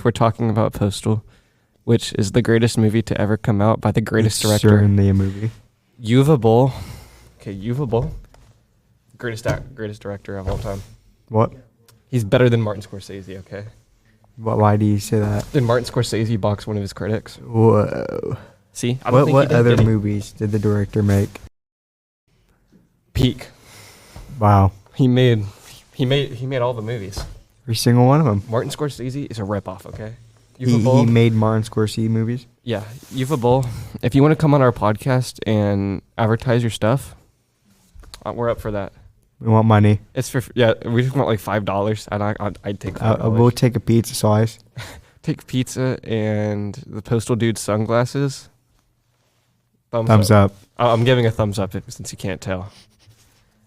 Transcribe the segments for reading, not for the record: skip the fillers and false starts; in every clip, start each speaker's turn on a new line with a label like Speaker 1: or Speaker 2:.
Speaker 1: we're talking about Postal, which is the greatest movie to ever come out by the greatest director.
Speaker 2: Certainly a movie.
Speaker 1: Uwe Boll. Okay, Uwe Boll. Greatest director of all time.
Speaker 2: What?
Speaker 1: He's better than Martin Scorsese, okay?
Speaker 2: Why do you say that?
Speaker 1: Did Martin Scorsese box one of his critics?
Speaker 2: Whoa.
Speaker 1: See?
Speaker 2: What other movies did the director make?
Speaker 1: Peak.
Speaker 2: Wow.
Speaker 1: He made all the movies.
Speaker 2: Every single one of them.
Speaker 1: Martin Scorsese is a ripoff, okay?
Speaker 2: He made Martin Scorsese movies?
Speaker 1: Yeah. Uwe Boll, if you want to come on our podcast and advertise your stuff, we're up for that.
Speaker 2: We want money.
Speaker 1: It's for we just want like $5, and I'd take $5.
Speaker 2: We'll take a pizza slice.
Speaker 1: Take pizza and the Postal Dude's sunglasses.
Speaker 2: Thumbs up.
Speaker 1: I'm giving a thumbs up since you can't tell.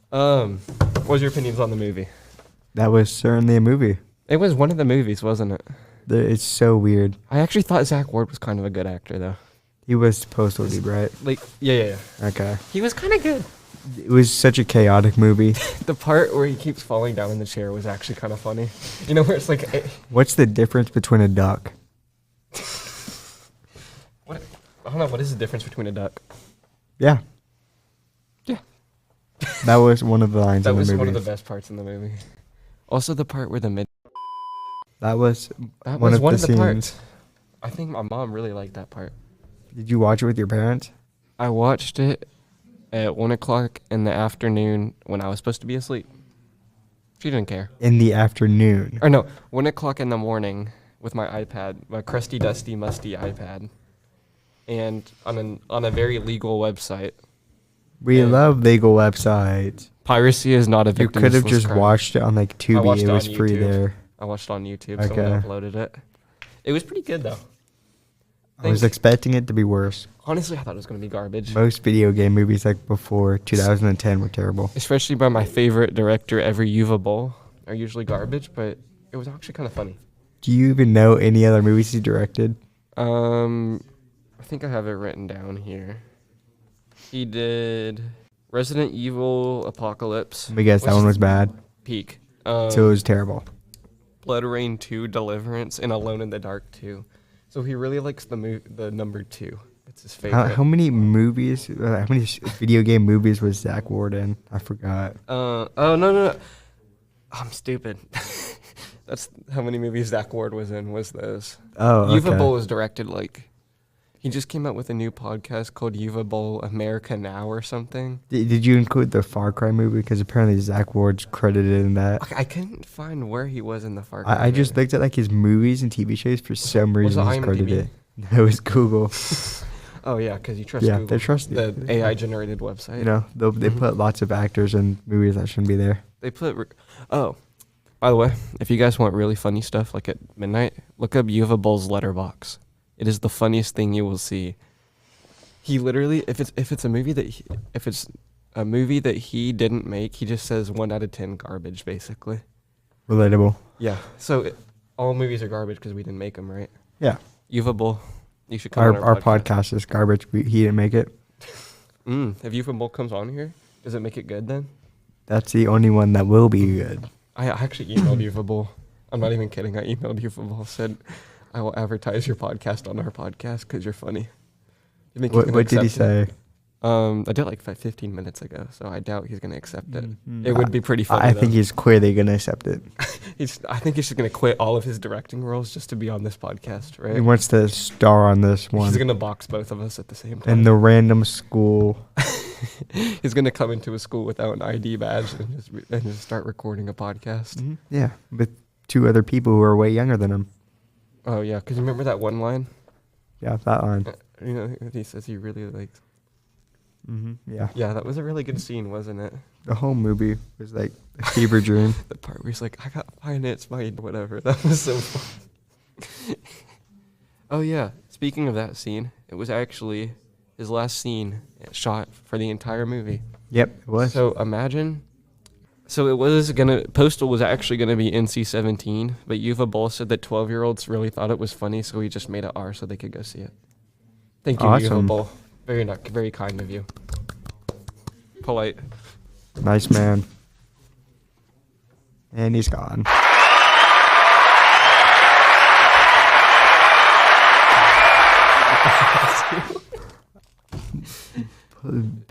Speaker 1: What was your opinions on the movie?
Speaker 2: That was certainly a movie.
Speaker 1: It was one of the movies, wasn't it?
Speaker 2: It's so weird.
Speaker 1: I actually thought Zach Ward was kind of a good actor, though.
Speaker 2: He was Postal Dude, right?
Speaker 1: Like, yeah.
Speaker 2: Okay.
Speaker 1: He was kind of good.
Speaker 2: It was such a chaotic movie.
Speaker 1: The part where he keeps falling down in the chair was actually kind of funny. You know, where it's like...
Speaker 2: What's the difference between a duck?
Speaker 1: What? I don't know. What is the difference between a duck?
Speaker 2: Yeah.
Speaker 1: Yeah.
Speaker 2: That was one of the lines in the movie.
Speaker 1: That was one of the best parts in the movie. Also, the part where
Speaker 2: That was
Speaker 1: one of the
Speaker 2: scenes.
Speaker 1: parts. I think my mom really liked that part.
Speaker 2: Did you watch it with your parents?
Speaker 1: I watched it at 1 o'clock in the afternoon when I was supposed to be asleep. She didn't care.
Speaker 2: In the afternoon?
Speaker 1: Or no, 1 o'clock in the morning with my iPad, my crusty, dusty, musty iPad. And on a very legal website.
Speaker 2: We love legal websites.
Speaker 1: Piracy is not a victimless
Speaker 2: You could have just
Speaker 1: crime.
Speaker 2: watched it on like Tubi. It was free
Speaker 1: YouTube.
Speaker 2: there.
Speaker 1: I watched it on YouTube.
Speaker 2: Okay.
Speaker 1: Someone uploaded it. It was pretty good, though.
Speaker 2: I was expecting it to be worse.
Speaker 1: Honestly, I thought it was going to be garbage.
Speaker 2: Most video game movies like before 2010 were terrible.
Speaker 1: Especially by my favorite director ever, Uwe Boll, are usually garbage, but it was actually kind of funny.
Speaker 2: Do you even know any other movies he directed?
Speaker 1: I think I have it written down here. He did Resident Evil Apocalypse.
Speaker 2: Let me guess, that one was bad.
Speaker 1: Peak.
Speaker 2: So it was terrible.
Speaker 1: Blood Rain 2, Deliverance, and Alone in the Dark 2. So he really likes the number 2. It's his favorite.
Speaker 2: How many movies, how many video game movies was Zach Ward in? I forgot.
Speaker 1: No. I'm stupid. That's how many movies Zach Ward was in, was those.
Speaker 2: Oh, okay.
Speaker 1: Uwe Boll was directed, he just came out with a new podcast called Uwe Boll America Now or something.
Speaker 2: Did you include the Far Cry movie? Because apparently Zach Ward's credited in that.
Speaker 1: I couldn't find where he was in the Far Cry.
Speaker 2: I just looked at his movies and TV shows. For some reason, he's credited. It was Google.
Speaker 1: Oh, yeah, because you trust Google.
Speaker 2: Yeah, they trust
Speaker 1: the AI-generated website.
Speaker 2: You know, they put lots of actors in movies that shouldn't be there.
Speaker 1: They put... by the way, if you guys want really funny stuff, like at midnight, look up Uwe Boll's Letterbox. It is the funniest thing you will see. He literally, if it's a movie that he didn't make, he just says 1 out of 10 garbage, basically.
Speaker 2: Relatable.
Speaker 1: Yeah. So all movies are garbage because we didn't make them, right?
Speaker 2: Yeah.
Speaker 1: Uwe Boll, you should come on
Speaker 2: our podcast is garbage. He didn't make it.
Speaker 1: If Uwe Boll comes on here, does it make it good then?
Speaker 2: That's the only one that will be good.
Speaker 1: I actually emailed Uwe Boll. I'm not even kidding. I emailed Uwe Boll, said, I will advertise your podcast on our podcast because you're funny. You think
Speaker 2: What did he say?
Speaker 1: I did like 15 minutes ago, so I doubt he's going to accept it. It would be pretty funny,
Speaker 2: I think he's clearly going to accept it.
Speaker 1: I think he's just going to quit all of his directing roles just to be on this podcast, right?
Speaker 2: He wants to star on this one.
Speaker 1: He's going to box both of us at the same time.
Speaker 2: In the random school.
Speaker 1: He's going to come into a school without an ID badge and just start recording a podcast.
Speaker 2: Mm-hmm. Yeah, with 2 other people who are way younger than him.
Speaker 1: Oh, yeah, because you remember that one line?
Speaker 2: Yeah, that line.
Speaker 1: He says he really likes...
Speaker 2: Mm-hmm. Yeah.
Speaker 1: Yeah, that was a really good scene, wasn't it?
Speaker 2: The whole movie was like a fever dream.
Speaker 1: The part where he's like, I got finance mind, whatever. That was so fun. Oh, yeah. Speaking of that scene, it was actually his last scene shot for the entire movie.
Speaker 2: Yep, it was.
Speaker 1: So imagine... Postal was actually going to be NC-17, but Uwe Boll said that 12-year-olds really thought it was funny, so he just made it R so they could go see it. Thank you,
Speaker 2: Awesome.
Speaker 1: Uwe Boll. Very kind of you. Polite.
Speaker 2: Nice man. And he's gone.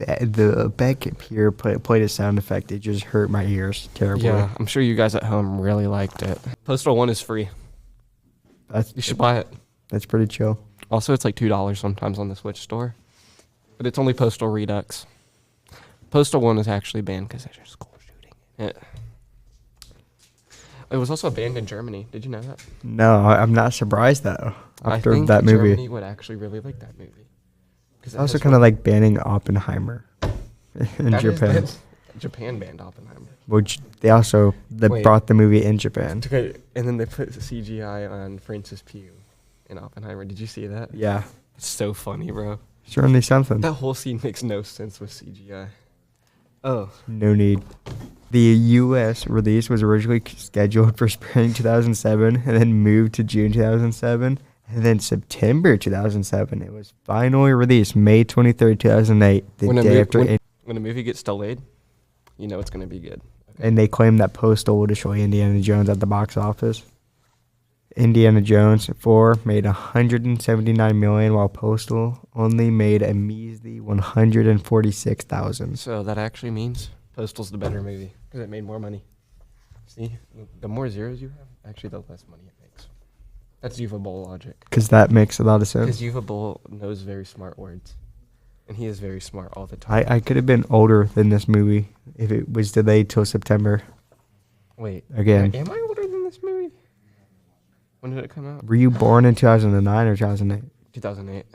Speaker 2: the beck here played a sound effect. It just hurt my ears terribly.
Speaker 1: Yeah, I'm sure you guys at home really liked it. Postal 1 is free. You should buy it.
Speaker 2: That's pretty chill.
Speaker 1: Also, it's like $2 sometimes on the Switch store. But it's only Postal Redux. Postal 1 is actually banned because there's a school shooting in it. It was also banned in Germany. Did you know that?
Speaker 2: No, I'm not surprised though. After
Speaker 1: I think
Speaker 2: that movie,
Speaker 1: Germany would actually really like that movie.
Speaker 2: It's also kind of like banning Oppenheimer in Japan.
Speaker 1: Japan banned Oppenheimer.
Speaker 2: Which they also brought the movie in Japan.
Speaker 1: Okay, and then they put CGI on Francis Pugh in Oppenheimer. Did you see that?
Speaker 2: Yeah.
Speaker 1: It's so funny, bro.
Speaker 2: Certainly something.
Speaker 1: That whole scene makes no sense with CGI. Oh.
Speaker 2: No need. The U.S. release was originally scheduled for spring 2007 and then moved to June 2007. And then September 2007, it was finally released May 23rd, 2008, the day after.
Speaker 1: When a movie gets delayed, you know it's going to be good. Okay.
Speaker 2: And they claim that Postal will destroy Indiana Jones at the box office. Indiana Jones 4 made $179 million, while Postal only made a measly $146,000.
Speaker 1: So that actually means Postal's the better movie because it made more money. See, the more zeros you have, actually the less money it makes. That's Yuva Boll logic.
Speaker 2: Because that makes a lot of sense.
Speaker 1: Because Yuva Boll knows very smart words, and he is very smart all the time.
Speaker 2: I could have been older than this movie if it was delayed till September.
Speaker 1: Wait,
Speaker 2: again.
Speaker 1: Am I older than this movie? When did it come out?
Speaker 2: Were you born in 2009 or 2008?
Speaker 1: 2008.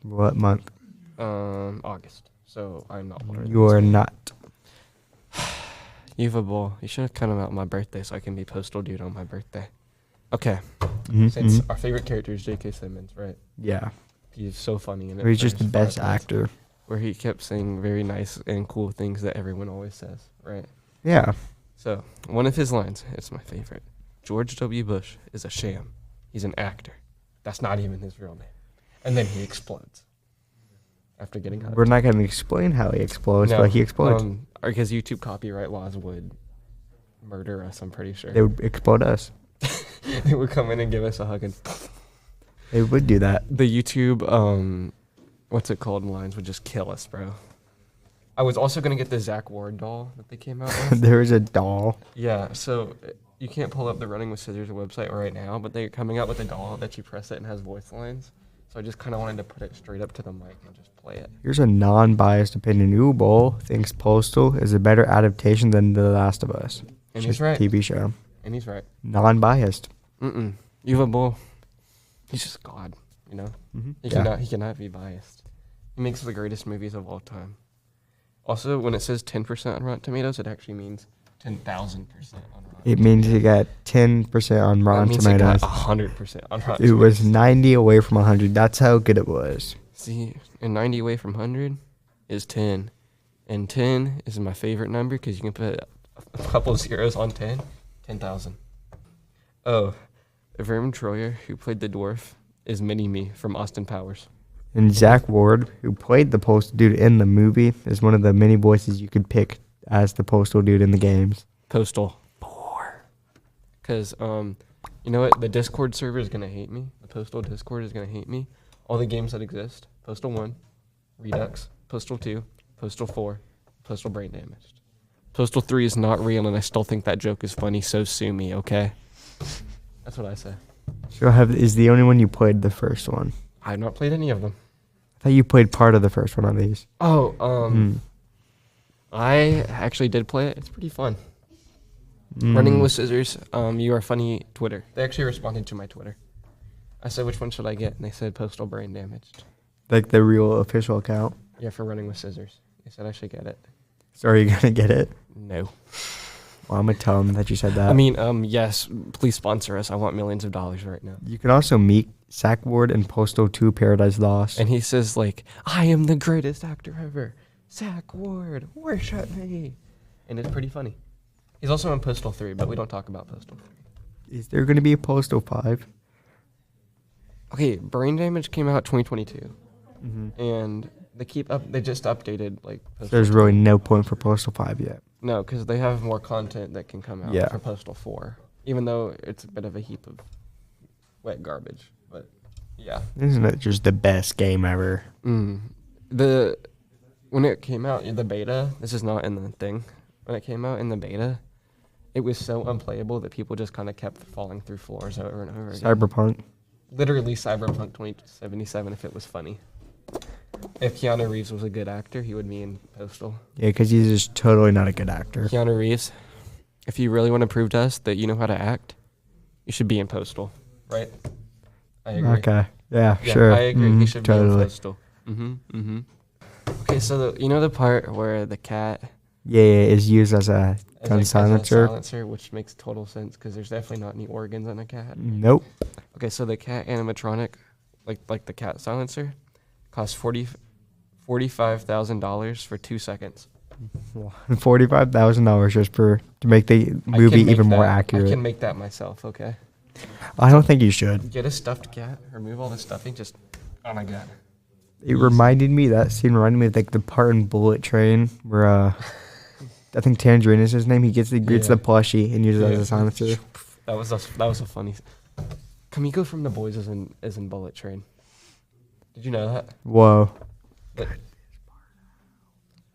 Speaker 2: What month?
Speaker 1: August. So I'm not older.
Speaker 2: You are not.
Speaker 1: Yuva Boll, you should have come out on my birthday so I can be Postal Dude on my birthday. Okay.
Speaker 2: Mm-hmm.
Speaker 1: Since our favorite character is J.K. Simmons, right?
Speaker 2: Yeah.
Speaker 1: He's so funny in it.
Speaker 2: He's just the best actor.
Speaker 1: Where he kept saying very nice and cool things that everyone always says, right?
Speaker 2: Yeah.
Speaker 1: So, one of his lines, it's my favorite. George W. Bush is a sham. He's an actor. That's not even his real name. And then he explodes. After getting hugged.
Speaker 2: We're not going to explain how he explodes, but he explodes.
Speaker 1: Because YouTube copyright laws would murder us, I'm pretty sure.
Speaker 2: They would explode us.
Speaker 1: They would come in and give us a hug and...
Speaker 2: They would do that.
Speaker 1: The YouTube, what's it called, lines would just kill us, bro. I was also going to get the Zach Ward doll that they came out with.
Speaker 2: There is a doll.
Speaker 1: Yeah, so you can't pull up the Running with Scissors website right now, but they're coming out with a doll that you press it and has voice lines. So I just kind of wanted to put it straight up to the mic and just play it.
Speaker 2: Here's a non-biased opinion. Ooh, Boll thinks Postal is a better adaptation than The Last of Us.
Speaker 1: And he's right.
Speaker 2: TV show.
Speaker 1: And he's right.
Speaker 2: Non-biased.
Speaker 1: Yuva Boll, he's just God, you know?
Speaker 2: Mm-hmm.
Speaker 1: He cannot be biased. He makes the greatest movies of all time. Also, when it says 10% on Rotten Tomatoes, it actually means 10,000% on Rotten
Speaker 2: It means he got 10% on Rotten Tomatoes.
Speaker 1: It got 100% on Rotten Tomatoes.
Speaker 2: It was 90 away from 100. That's how good it was.
Speaker 1: See, and 90 away from 100 is 10. And 10 is my favorite number because you can put a couple of zeros on 10. 10,000. Oh, Vermin Troyer, who played the dwarf, is Mini-Me from Austin Powers.
Speaker 2: And Zach Ward, who played the Postal Dude in the movie, is one of the many voices you could pick as the Postal Dude in the games.
Speaker 1: Postal 4. Because, you know what? The Discord server is going to hate me. The Postal Discord is going to hate me. All the games that exist. Postal 1, Redux, Postal 2, Postal 4, Postal Brain Damaged. Postal 3 is not real, and I still think that joke is funny, so sue me, okay? That's what I say.
Speaker 2: So is the only one you played the first one?
Speaker 1: I have not played any of them.
Speaker 2: I thought you played part of the first one on these.
Speaker 1: Oh, I actually did play it. It's pretty fun. Running with Scissors, you are funny Twitter. They actually responded to my Twitter. I said, which one should I get? And they said Postal Brain Damaged.
Speaker 2: Like the real official account?
Speaker 1: Yeah, for Running with Scissors. They said I should get it.
Speaker 2: So are you going to get it?
Speaker 1: No.
Speaker 2: Well, I'm going to tell them that you said that.
Speaker 1: I mean, yes, please sponsor us. I want millions of dollars right now.
Speaker 2: You can also meet Zach Ward in Postal 2 Paradise Lost.
Speaker 1: And he says, like, I am the greatest actor ever. Zach Ward, worship me. And it's pretty funny. He's also in Postal 3, but we don't talk about Postal 3.
Speaker 2: Is there going to be a Postal 5?
Speaker 1: Okay, Brain Damage came out 2022. And they just updated, like, Postal
Speaker 2: There's
Speaker 1: 2.
Speaker 2: really no point for Postal 5 yet.
Speaker 1: No, because they have more content that can come out for Postal 4. Even though it's a bit of a heap of wet garbage. But, yeah.
Speaker 2: Isn't it just the best game ever?
Speaker 1: when it came out in the beta, this is not in the thing. When it came out in the beta, it was so unplayable that people just kind of kept falling through floors over and over again.
Speaker 2: Cyberpunk.
Speaker 1: Literally Cyberpunk 2077 if it was funny. If Keanu Reeves was a good actor, he would be in Postal.
Speaker 2: Yeah, because he's just totally not a good actor.
Speaker 1: Keanu Reeves, if you really want to prove to us that you know how to act, you should be in Postal, right? I agree.
Speaker 2: Okay. Yeah, sure.
Speaker 1: I agree. He should be in
Speaker 2: totally.
Speaker 1: Postal. Okay, so you know the part where the cat
Speaker 2: Yeah, is used as a
Speaker 1: is
Speaker 2: gun
Speaker 1: like,
Speaker 2: silencer?
Speaker 1: as a silencer, which makes total sense because there's definitely not any organs in a cat.
Speaker 2: Nope.
Speaker 1: Okay, so the cat animatronic, like the cat silencer, costs $45,000 for 2 seconds.
Speaker 2: $45,000 just to make the
Speaker 1: I can
Speaker 2: movie
Speaker 1: make
Speaker 2: even more
Speaker 1: that.
Speaker 2: accurate.
Speaker 1: I can make that myself. Okay.
Speaker 2: I don't think you should.
Speaker 1: Get a stuffed cat. Remove all the stuffing. Just oh my god.
Speaker 2: That scene reminded me of like the part in Bullet Train where I think Tangerine is his name. He gets the plushie and uses it as a silencer.
Speaker 1: That was a funny. Kamiko from The Boys is in Bullet Train. Did you know that?
Speaker 2: Whoa.
Speaker 1: But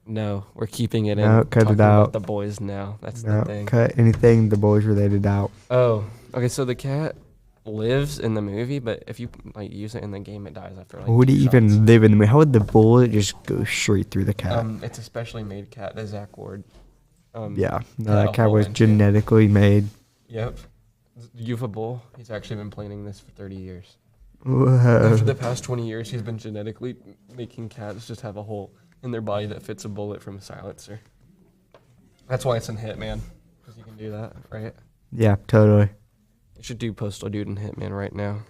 Speaker 1: no, we're keeping it in.
Speaker 2: No, cut it
Speaker 1: talking
Speaker 2: out.
Speaker 1: about The Boys now. That's
Speaker 2: No,
Speaker 1: the thing.
Speaker 2: cut anything the boys related out.
Speaker 1: Oh, okay. So the cat lives in the movie, but if you like use it in the game, it dies after like.
Speaker 2: Would
Speaker 1: 2
Speaker 2: he
Speaker 1: shots.
Speaker 2: even live in the movie? How would the bullet just go straight through the cat?
Speaker 1: It's a specially made cat, the Zach Ward.
Speaker 2: Yeah, no,
Speaker 1: cut a
Speaker 2: that cat
Speaker 1: hole
Speaker 2: was
Speaker 1: into.
Speaker 2: genetically made.
Speaker 1: Yep. Yuva Boll. He's actually been planning this for 30 years.
Speaker 2: Whoa.
Speaker 1: For the past 20 years, he's been genetically making cats just have a hole in their body that fits a bullet from a silencer. That's why it's in Hitman, because you can do that, right?
Speaker 2: Yeah, totally.
Speaker 1: You should do Postal Dude in Hitman right now.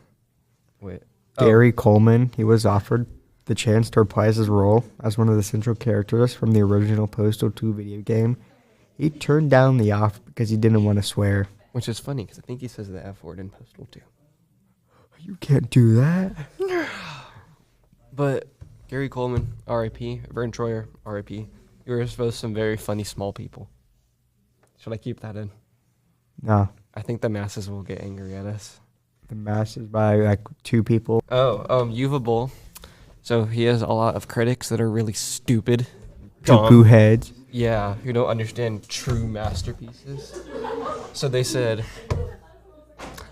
Speaker 1: Wait.
Speaker 2: Gary Coleman, he was offered the chance to reprise his role as one of the central characters from the original Postal 2 video game. He turned down the offer because he didn't want to swear.
Speaker 1: Which is funny, because I think he says the F word in Postal 2.
Speaker 2: You can't do that.
Speaker 1: But Gary Coleman, R.I.P. Vern Troyer, R.I.P. You were supposed to some very funny small people. Should I keep that in?
Speaker 2: No.
Speaker 1: I think the masses will get angry at us.
Speaker 2: The masses by like 2 people.
Speaker 1: Yuva Boll. So he has a lot of critics that are really stupid.
Speaker 2: Poo heads.
Speaker 1: Yeah, who don't understand true masterpieces. So they said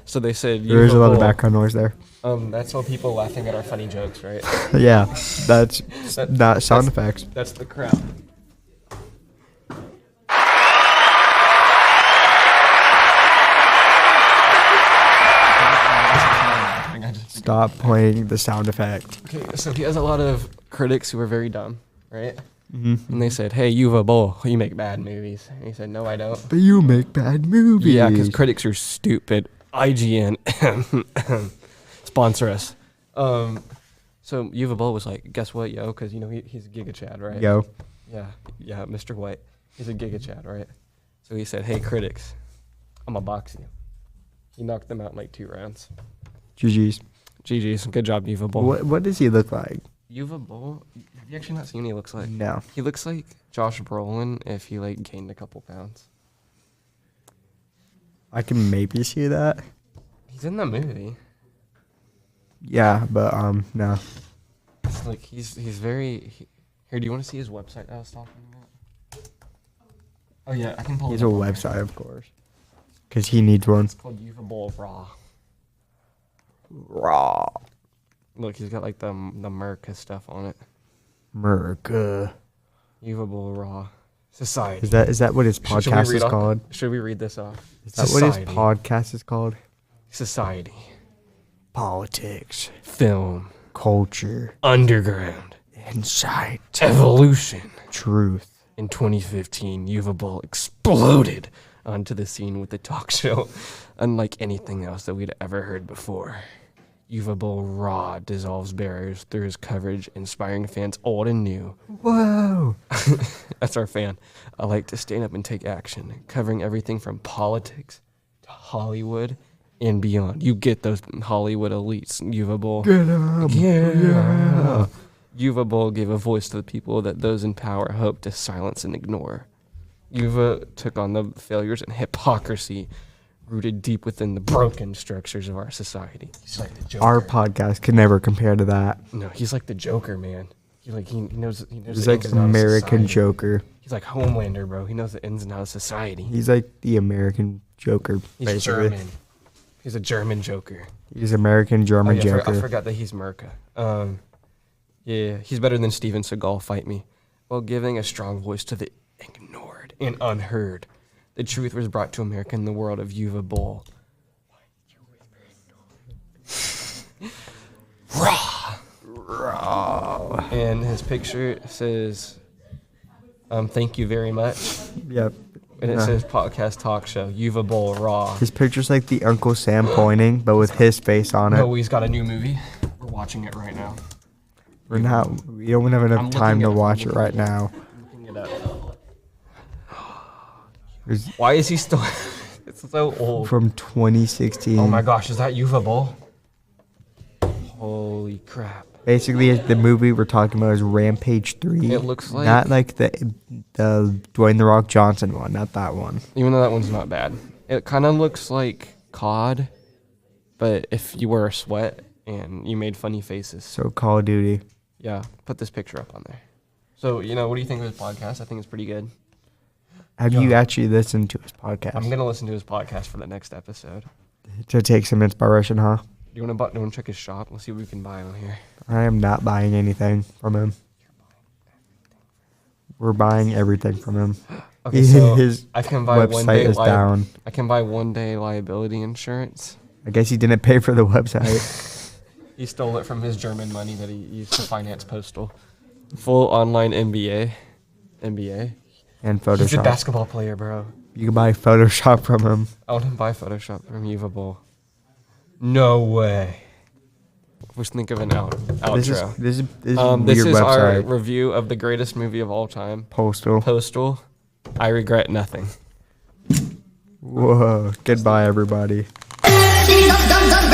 Speaker 2: There is
Speaker 1: Yuva
Speaker 2: a lot of
Speaker 1: Boll,
Speaker 2: background noise there.
Speaker 1: that's all people laughing at our funny jokes, right?
Speaker 2: Yeah, that's
Speaker 1: That-
Speaker 2: not sound
Speaker 1: that's-
Speaker 2: effects.
Speaker 1: That's the crowd.
Speaker 2: Stop playing the sound effect.
Speaker 1: Okay, so he has a lot of critics who are very dumb, right?
Speaker 2: Mm-hmm.
Speaker 1: And they said, "Hey, Yuva Boll, you make bad movies." And he said, "No, I don't."
Speaker 2: But you make bad movies.
Speaker 1: Yeah, because critics are stupid. IGN, sponsor us. So Yuva Boll was like, "Guess what, yo?" Because he's a Giga Chad, right?
Speaker 2: Yo.
Speaker 1: Yeah, Mr. White. He's a Giga Chad, right? So he said, "Hey, critics, I'm gonna box you." He knocked them out in like 2 rounds.
Speaker 2: GG's.
Speaker 1: GG's. Good job, Yuva Boll.
Speaker 2: What does he look like?
Speaker 1: Yuva Boll? Have you actually not seen what he looks like?
Speaker 2: No.
Speaker 1: He looks like Josh Brolin if he like gained a couple pounds.
Speaker 2: I can maybe see that.
Speaker 1: He's in the movie.
Speaker 2: Yeah, but no.
Speaker 1: It's like he's very. Here, do you want to see his website that I was talking about? Oh yeah, I can pull.
Speaker 2: He's
Speaker 1: it
Speaker 2: a
Speaker 1: up on here.
Speaker 2: website, of course. Because he needs one.
Speaker 1: It's called Yuva Boll Raw.
Speaker 2: Raw.
Speaker 1: Look, he's got like the Merca stuff on it.
Speaker 2: Merca.
Speaker 1: Yuva Boll Raw. Society.
Speaker 2: Is that what his
Speaker 1: Should we
Speaker 2: podcast
Speaker 1: read
Speaker 2: is
Speaker 1: off-
Speaker 2: called?
Speaker 1: Should we read this off?
Speaker 2: Is that what his podcast is called?
Speaker 1: Society.
Speaker 2: Politics.
Speaker 1: Film.
Speaker 2: Culture.
Speaker 1: Underground.
Speaker 2: Insight.
Speaker 1: Evolution.
Speaker 2: Truth.
Speaker 1: In 2015, Yuva Boll exploded onto the scene with the talk show, unlike anything else that we'd ever heard before. Yuva Boll Raw dissolves barriers through his coverage, inspiring fans old and new.
Speaker 2: Whoa.
Speaker 1: That's our fan. I like to stand up and take action, covering everything from politics to Hollywood and beyond. You get those Hollywood elites, Yuva Boll.
Speaker 2: Get up.
Speaker 1: Yeah. Yuva Boll gave a voice to the people that those in power hope to silence and ignore. Yuva took on the failures and hypocrisy rooted deep within the broken structures of our society. He's like the Joker.
Speaker 2: Our podcast can never compare to that.
Speaker 1: No, he's like the Joker, man. He knows
Speaker 2: He's
Speaker 1: the
Speaker 2: like
Speaker 1: ins and outs of
Speaker 2: American
Speaker 1: society.
Speaker 2: Joker.
Speaker 1: He's like Homelander, bro. He knows the ins and outs of society.
Speaker 2: He's like the American Joker,
Speaker 1: He's
Speaker 2: basically.
Speaker 1: German. He's a German Joker.
Speaker 2: He's American German
Speaker 1: I
Speaker 2: Joker.
Speaker 1: forgot that he's Merca. Yeah, he's better than Steven Seagal. Fight me. While giving a strong voice to the ignored and unheard, the truth was brought to America in the world of Yuva Boll. Raw. And his picture says, "Thank you very much."
Speaker 2: Yep.
Speaker 1: And it says podcast talk show, Yuva Boll Raw.
Speaker 2: His picture's like the Uncle Sam pointing, but with his face on it.
Speaker 1: No, he's got a new movie. We're watching it right now.
Speaker 2: We don't have enough
Speaker 1: I'm
Speaker 2: time to
Speaker 1: looking it up.
Speaker 2: watch it right now.
Speaker 1: Looking it up.
Speaker 2: It's
Speaker 1: Why is he still? It's so old.
Speaker 2: from 2016.
Speaker 1: Oh my gosh, is that Yuva Boll? Holy crap.
Speaker 2: Basically, the movie we're talking about is Rampage 3.
Speaker 1: It looks like-
Speaker 2: Not like the Dwayne The Rock Johnson one, not that one.
Speaker 1: Even though that one's not bad. It kind of looks like COD, but if you were a sweat and you made funny faces.
Speaker 2: So Call of Duty.
Speaker 1: Yeah, put this picture up on there. So, what do you think of his podcast? I think it's pretty good.
Speaker 2: Have you actually listened to his podcast?
Speaker 1: I'm going to listen to his podcast for the next episode.
Speaker 2: To take some inspiration, huh?
Speaker 1: Do you want to check his shop? Let's see what we can buy on here.
Speaker 2: I am not buying anything from him. We're buying everything from him.
Speaker 1: Okay, so
Speaker 2: His
Speaker 1: I can buy one
Speaker 2: website
Speaker 1: day
Speaker 2: is down.
Speaker 1: I can buy 1 day liability insurance.
Speaker 2: I guess he didn't pay for the website.
Speaker 1: He stole it from his German money that he used to finance Postal. Full online NBA.
Speaker 2: And
Speaker 1: He's a
Speaker 2: Photoshop.
Speaker 1: basketball player, bro.
Speaker 2: You can buy Photoshop from him.
Speaker 1: I want to buy Photoshop from Yuva Boll. No way. Let's think of an outro.
Speaker 2: This is
Speaker 1: This
Speaker 2: weird
Speaker 1: is our
Speaker 2: website.
Speaker 1: review of the greatest movie of all time,
Speaker 2: Postal.
Speaker 1: Postal. I regret nothing.
Speaker 2: Whoa. Goodbye, everybody.
Speaker 3: Dum dum dum